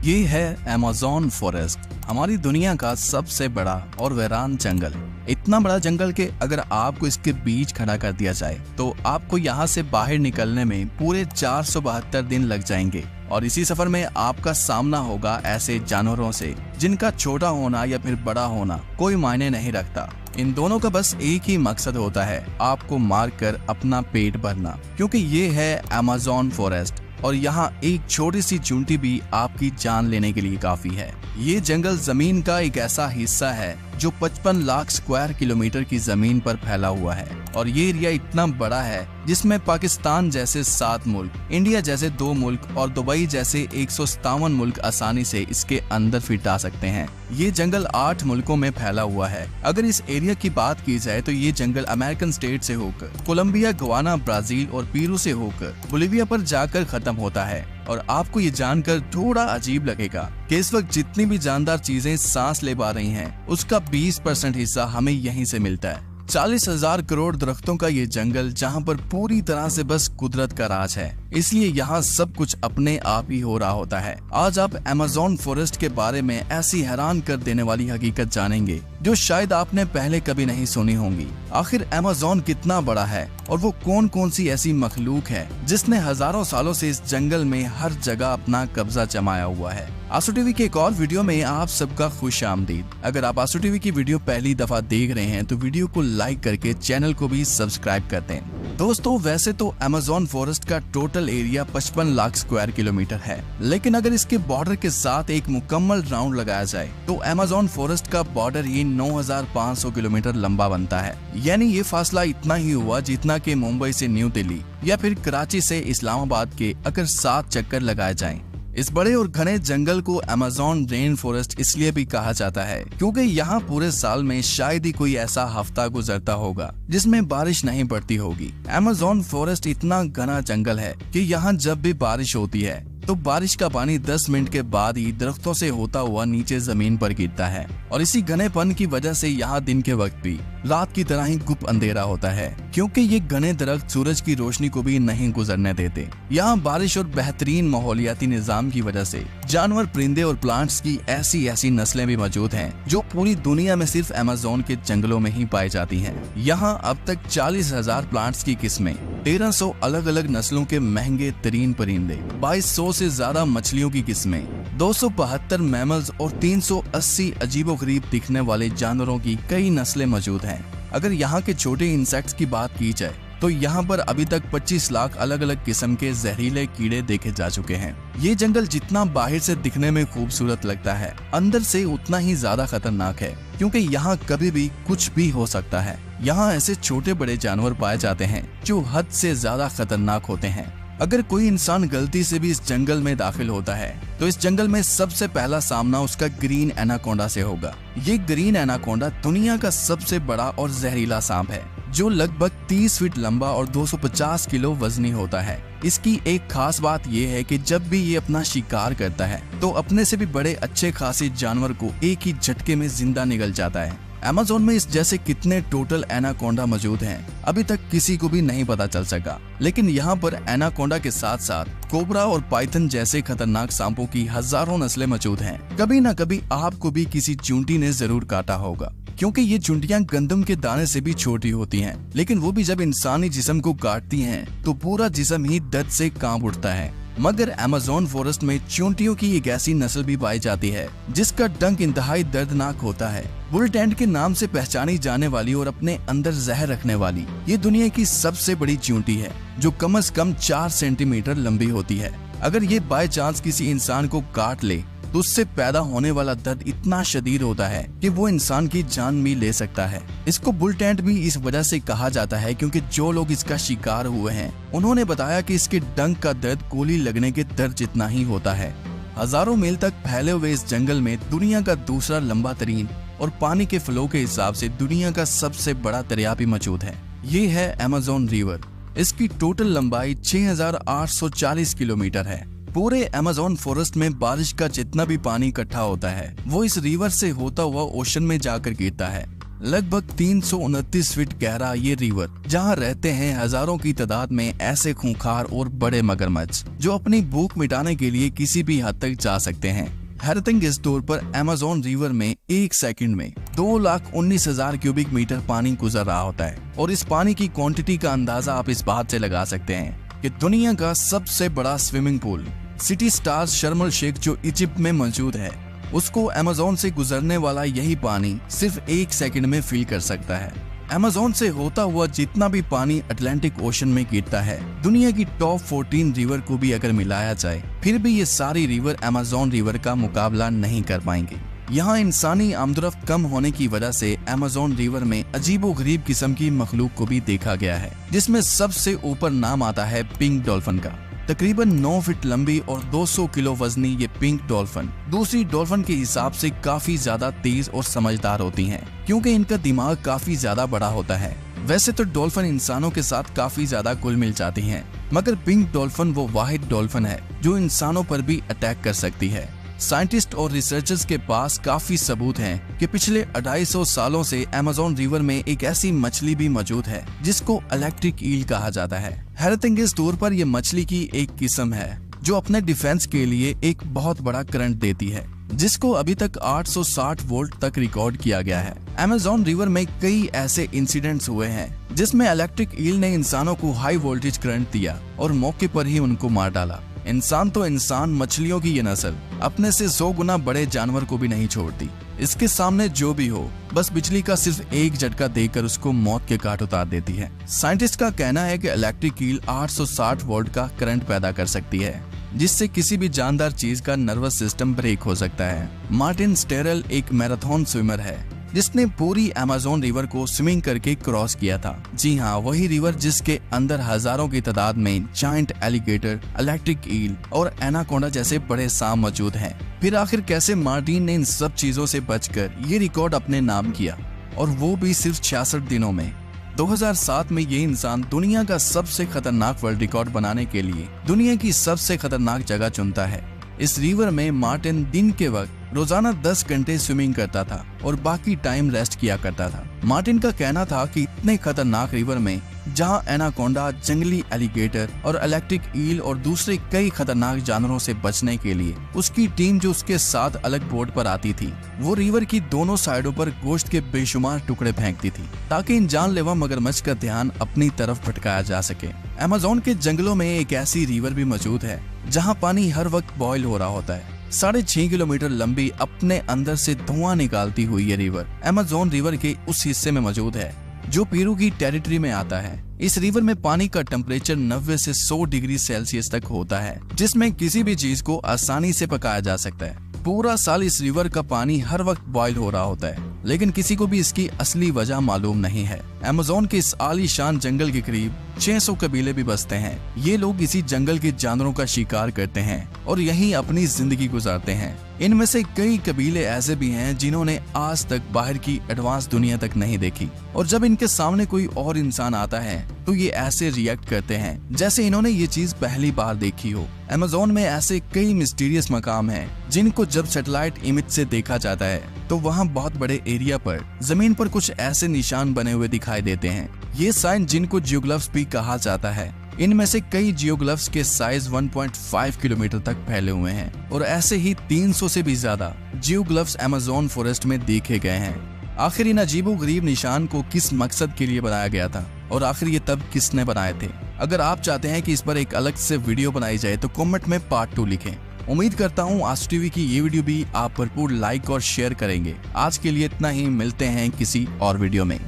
ये है Amazon forest, हमारी दुनिया का सबसे बड़ा और वीरान जंगल। इतना बड़ा जंगल कि अगर आपको इसके बीच खड़ा कर दिया जाए तो आपको यहाँ से बाहर निकलने में पूरे 472 दिन लग जाएंगे। और इसी सफर में आपका सामना होगा ऐसे जानवरों से जिनका छोटा होना या फिर बड़ा होना कोई मायने नहीं रखता। इन दोनों का बस एक ही मकसद होता है, आपको मारकर अपना पेट भरना, क्योंकि ये है अमेज़न फॉरेस्ट और यहाँ एक छोटी सी चूंटी भी आपकी जान लेने के लिए काफी है। ये जंगल जमीन का एक ऐसा हिस्सा है जो 55 लाख स्क्वायर किलोमीटर की जमीन पर फैला हुआ है और ये एरिया इतना बड़ा है जिसमें पाकिस्तान जैसे 7 मुल्क, इंडिया जैसे 2 मुल्क और दुबई जैसे 157 मुल्क आसानी से इसके अंदर फिट आ सकते हैं। ये जंगल 8 मुल्कों में फैला हुआ है। अगर इस एरिया की बात की जाए तो ये जंगल अमेरिकन स्टेट से होकर कोलंबिया, गवाना, ब्राजील और पेरू से होकर बोलिविया पर जाकर खत्म होता है। और आपको ये जानकर थोड़ा अजीब लगेगा कि इस वक्त जितनी भी जानदार चीजें सांस ले पा रही हैं, उसका 20% हिस्सा हमें यहीं से मिलता है। 40,000 करोड़ दरख्तों का ये जंगल जहाँ पर पूरी तरह से बस कुदरत का राज है, इसलिए यहाँ सब कुछ अपने आप ही हो रहा होता है। आज आप अमेज़न फॉरेस्ट के बारे में ऐसी हैरान कर देने वाली हकीकत जानेंगे जो शायद आपने पहले कभी नहीं सुनी होंगी। आखिर अमेज़न कितना बड़ा है और वो कौन कौन सी ऐसी मखलूक है जिसने हजारों सालों से इस जंगल में हर जगह अपना कब्जा जमाया हुआ है। आंसू टीवी के एक और वीडियो में आप सबका खुश आमदीद। अगर आप आंसू टीवी की वीडियो पहली दफा देख रहे हैं तो वीडियो को लाइक करके चैनल को भी सब्सक्राइब कर दें। दोस्तों, वैसे तो अमेज़न फॉरेस्ट का total area 55 lakh square kilometre है, लेकिन अगर इसके बॉर्डर के साथ एक मुकम्मल राउंड लगाया जाए तो अमेज़न फॉरेस्ट का बॉर्डर ही 9,500 किलोमीटर लंबा बनता है। यानी ये फासला इतना ही हुआ जितना कि मुंबई से न्यू दिल्ली या फिर कराची से इस्लामाबाद के अगर 7 चक्कर लगाए जाएं। इस बड़े और घने जंगल को अमेज़न रेन फॉरेस्ट इसलिए भी कहा जाता है क्योंकि यहाँ पूरे साल में शायद ही कोई ऐसा हफ्ता गुजरता होगा जिसमें बारिश नहीं पड़ती होगी। अमेज़न फॉरेस्ट इतना घना जंगल है कि यहाँ जब भी बारिश होती है तो बारिश का पानी 10 मिनट के बाद ही दरख्तों से होता हुआ नीचे जमीन पर गिरता है और इसी घनेपन की वजह से यहाँ दिन के वक्त भी रात की तरह ही गुप अंधेरा होता है, क्योंकि ये घने दरख्त सूरज की रोशनी को भी नहीं गुजरने देते। यहाँ बारिश और बेहतरीन माहौलियाती निजाम की वजह से जानवर, परिंदे और प्लांट्स की ऐसी नस्लें भी मौजूद हैं जो पूरी दुनिया में सिर्फ अमेज़न के जंगलों में ही पाई जाती हैं। यहाँ अब तक 40,000 प्लांट्स की किस्में, 1300 अलग अलग नस्लों के महंगे तरीन परिंदे, 2200 से ज्यादा मछलियों की किस्में, 272 मैमल्स और 380 अजीबोगरीब दिखने वाले जानवरों की कई नस्लें मौजूद हैं। अगर यहाँ के छोटे इंसेक्ट्स की बात की जाए तो यहाँ पर अभी तक 25 लाख अलग अलग किस्म के जहरीले कीड़े देखे जा चुके हैं। ये जंगल जितना बाहर से दिखने में खूबसूरत लगता है, अंदर से उतना ही ज्यादा खतरनाक है, क्योंकि यहाँ कभी भी कुछ भी हो सकता है। यहाँ ऐसे छोटे बड़े जानवर पाए जाते हैं जो हद से ज्यादा खतरनाक होते हैं। अगर कोई इंसान गलती से भी इस जंगल में दाखिल होता है तो इस जंगल में सबसे पहला सामना उसका ग्रीन एनाकोंडा से होगा। ये ग्रीन एनाकोंडा दुनिया का सबसे बड़ा और जहरीला सांप है जो लगभग 30 फीट लंबा और 250 किलो वजनी होता है। इसकी एक खास बात ये है कि जब भी ये अपना शिकार करता है तो अपने से भी बड़े अच्छे खासे जानवर को एक ही झटके में जिंदा निगल जाता है। अमेज़न में इस जैसे कितने टोटल एनाकोंडा मौजूद हैं अभी तक किसी को भी नहीं पता चल सका, लेकिन यहाँ पर एनाकोंडा के साथ साथ कोबरा और पाइथन जैसे खतरनाक सांपों की हजारों नस्लें मौजूद हैं। कभी न कभी आपको भी किसी चूंटी ने जरूर काटा होगा, क्योंकि ये चूंटियां गंदम के दाने से भी छोटी होती हैं, लेकिन वो भी जब इंसानी जिस्म को काटती हैं तो पूरा जिस्म ही दर्द से कांप उठता है। मगर अमेज़न फॉरेस्ट में चूंटियों की एक ऐसी नस्ल भी पाई जाती है जिसका डंक इंतहाई दर्दनाक होता है। बुल टेंट के नाम से पहचानी जाने वाली और अपने अंदर जहर रखने वाली ये दुनिया की सबसे बड़ी चूंटी है जो कम से कम 4 सेंटीमीटर लंबी होती है। अगर ये बाय चांस किसी इंसान को काट ले तो उससे पैदा होने वाला दर्द इतना शदीद होता है कि वो इंसान की जान भी ले सकता है। इसको बुल टेंट भी इस वजह से कहा जाता है क्योंकि जो लोग इसका शिकार हुए हैं उन्होंने बताया कि इसके डंक का दर्द गोली लगने के दर्द जितना ही होता है। हजारों मील तक फैले हुए इस जंगल में दुनिया का दूसरा लंबा तरीन और पानी के फ्लो के हिसाब से दुनिया का सबसे बड़ा दरिया भी मौजूद है। ये है अमेज़न रिवर। इसकी टोटल लंबाई 6,840 किलोमीटर है। पूरे अमेज़न फॉरेस्ट में बारिश का जितना भी पानी इकट्ठा होता है वो इस रिवर से होता हुआ ओशन में जाकर गिरता है। लगभग 329 फीट गहरा ये रिवर, जहां रहते हैं हजारों की तादाद में ऐसे खूंखार और बड़े मगरमच्छ जो अपनी भूख मिटाने के लिए किसी भी हद तक जा सकते हैं। हैरतिंग इस तौर पर अमेज़न रिवर में एक सेकंड में 2,19,000 क्यूबिक मीटर पानी गुजर रहा होता है। और इस पानी की क्वांटिटी का अंदाजा आप इस बात से लगा सकते हैं कि दुनिया का सबसे बड़ा स्विमिंग पूल सिटी स्टार्स शर्म एल शेख जो इजिप्ट में मौजूद है, उसको अमेज़न से गुजरने वाला यही पानी सिर्फ एक सेकंड में फिल कर सकता है। अमेज़न से होता हुआ जितना भी पानी अटलांटिक ओशन में गिरता है, दुनिया की टॉप 14 रिवर को भी अगर मिलाया जाए, फिर भी ये सारी रिवर अमेज़न रिवर का मुकाबला नहीं कर पाएंगी। यहाँ इंसानी आमदरफ्त कम होने की वजह से अमेज़न रिवर में अजीबोगरीब किस्म की मखलूक को भी देखा गया है, जिसमें सबसे ऊपर नाम आता है पिंक डॉल्फिन का। तकरीबन 9 फीट लंबी और 200 किलो वजनी ये पिंक डॉल्फिन दूसरी डॉल्फिन के हिसाब से काफी ज्यादा तेज और समझदार होती हैं, क्योंकि इनका दिमाग काफी ज्यादा बड़ा होता है। वैसे तो डॉल्फिन इंसानों के साथ काफी ज्यादा घुल मिल जाती हैं, मगर पिंक डॉल्फिन वो वाहिद डॉल्फिन है जो इंसानों पर भी अटैक कर सकती है। साइंटिस्ट और रिसर्चर्स के पास काफी सबूत हैं कि पिछले 250 सालों से अमेज़न रिवर में एक ऐसी मछली भी मौजूद है जिसको इलेक्ट्रिक ईल कहा जाता है। हैरतिंग इस तौर पर यह मछली की एक किस्म है जो अपने डिफेंस के लिए एक बहुत बड़ा करंट देती है, जिसको अभी तक 860 वोल्ट तक रिकॉर्ड किया गया है। अमेज़न रिवर में कई ऐसे इंसिडेंट्स हुए हैं जिसमें इलेक्ट्रिक ईल ने इंसानों को हाई वोल्टेज करंट दिया और मौके पर ही उनको मार डाला। इंसान तो इंसान, मछलियों की ये नस्ल अपने से 100 गुना बड़े जानवर को भी नहीं छोड़ती। इसके सामने जो भी हो, बस बिजली का सिर्फ एक झटका देकर उसको मौत के घाट उतार देती है। साइंटिस्ट का कहना है कि इलेक्ट्रिक ईल 860 वोल्ट का करंट पैदा कर सकती है, जिससे किसी भी जानदार चीज का नर्वस सिस्टम ब्रेक हो सकता है। मार्टिन स्टेरल एक मैराथन स्विमर है जिसने पूरी अमेज़न रिवर को स्विमिंग करके क्रॉस किया था। जी हाँ, वही रिवर जिसके अंदर हजारों की तादाद में जायंट एलिगेटर, इलेक्ट्रिक ईल और एनाकोंडा जैसे बड़े सांप मौजूद हैं। फिर आखिर कैसे मार्टिन ने इन सब चीजों से बचकर ये रिकॉर्ड अपने नाम किया, और वो भी सिर्फ 66 दिनों में। 2007 में ये इंसान दुनिया का सबसे खतरनाक वर्ल्ड रिकॉर्ड बनाने के लिए दुनिया की सबसे खतरनाक जगह चुनता है। इस रिवर में मार्टिन दिन के वक्त रोजाना 10 घंटे स्विमिंग करता था और बाकी टाइम रेस्ट किया करता था। मार्टिन का कहना था कि इतने खतरनाक रिवर में जहां एनाकोंडा, जंगली एलिगेटर और इलेक्ट्रिक ईल और दूसरे कई खतरनाक जानवरों से बचने के लिए उसकी टीम जो उसके साथ अलग बोट पर आती थी, वो रिवर की दोनों साइडों पर गोश्त के बेशुमार टुकड़े फेंकती थी ताकि इन जानलेवा मगरमच्छ का ध्यान अपनी तरफ भटकाया जा सके। अमेज़न के जंगलों में एक ऐसी रिवर भी मौजूद है जहां पानी हर वक्त बॉयल हो रहा होता है। 6.5 किलोमीटर लंबी, अपने अंदर से धुआं निकालती हुई ये रिवर अमेज़न रिवर के उस हिस्से में मौजूद है जो पेरू की टेरिटरी में आता है। इस रिवर में पानी का टेम्परेचर 90 से 100 डिग्री सेल्सियस तक होता है, जिसमें किसी भी चीज को आसानी से पकाया जा सकता है। पूरा साल इस रिवर का पानी हर वक्त बॉयल हो रहा होता है, लेकिन किसी को भी इसकी असली वजह मालूम नहीं है। अमेज़न के इस आलीशान जंगल के करीब 600 कबीले भी बसते हैं। ये लोग इसी जंगल के जानवरों का शिकार करते हैं और यहीं अपनी जिंदगी गुजारते हैं। इनमें से कई कबीले ऐसे भी हैं जिन्होंने आज तक बाहर की एडवांस दुनिया तक नहीं देखी, और जब इनके सामने कोई और इंसान आता है तो ये ऐसे रिएक्ट करते हैं जैसे इन्होंने ये चीज पहली बार देखी हो। अमेज़न में ऐसे कई मिस्टीरियस मकाम हैं जिनको जब सैटेलाइट इमेज से देखा जाता है तो वहाँ बहुत बड़े एरिया पर जमीन पर कुछ ऐसे निशान बने हुए दिखाई देते हैं। ये साइन जिनको जियोग्लिफ्स भी कहा जाता है। इनमें से कई जियोग्लिफ्स के साइज 1.5 किलोमीटर तक फैले हुए हैं और ऐसे ही 300 से भी ज्यादा जियोग्लिफ्स अमेज़न फॉरेस्ट में देखे गए हैं। आखिर इन अजीबोगरीब निशान को किस मकसद के लिए बनाया गया था और आखिर ये तब किसने बनाए थे? अगर आप चाहते हैं कि इस पर एक अलग से वीडियो बनाई जाए तो कमेंट में पार्ट 2 लिखें। उम्मीद करता हूँ आज टीवी की ये वीडियो भी आप भरपूर लाइक और शेयर करेंगे। आज के लिए इतना ही, मिलते हैं किसी और वीडियो में।